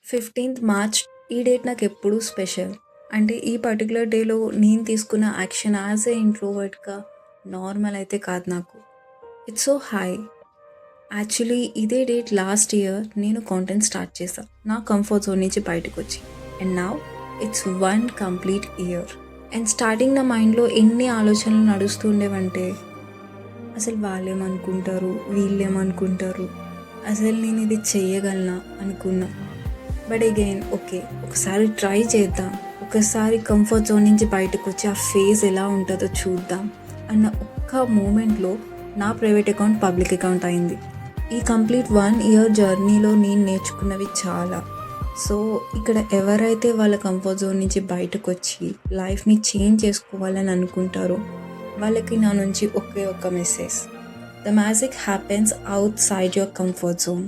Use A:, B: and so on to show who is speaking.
A: 15th March ఈ date నాకెప్పుడూ special. అంటే ఈ పర్టిక్యులర్ డేలో నేను తీసుకున్న యాక్షన్ యాజ్ ఎ ఇంట్రోవర్ట్‌గా నార్మల్ అయితే కాదు నాకు. It's so high. యాక్చువల్లీ ఇదే డేట్ లాస్ట్ ఇయర్ నేను కాంటెంట్ స్టార్ట్ చేశా. నా కంఫర్ట్ జోన్ నుంచి బయటకొచ్చి. And now it's 1 complete year. And starting నా మైండ్‌లో ఎన్ని ఆలోచనలు నడుస్తూ ఉండేవంటే, అసలు వాళ్ళేమనుకుంటారు? వీళ్ళేమనుకుంటారు? అసలు నేను ఇది చెయ్యగలనా అనుకున్నా. బట్ అగైన్ ఓకే, ఒకసారి ట్రై చేద్దాం, ఒకసారి కంఫర్ట్ జోన్ నుంచి బయటకు వచ్చి ఆ ఫేజ్ ఎలా ఉంటుందో చూద్దాం అన్న ఒక్క మూమెంట్లో నా ప్రైవేట్ అకౌంట్ పబ్లిక్ అకౌంట్ అయింది. ఈ కంప్లీట్ 1 ఇయర్ జర్నీలో నేను నేర్చుకున్నవి చాలా. సో ఇక్కడ ఎవరైతే వాళ్ళ కంఫర్ట్ జోన్ నుంచి బయటకు వచ్చి లైఫ్ని చేంజ్ చేసుకోవాలని అనుకుంటారో వాళ్ళకి నా నుంచి ఒకే ఒక్క message: the magic happens out side your comfort zone.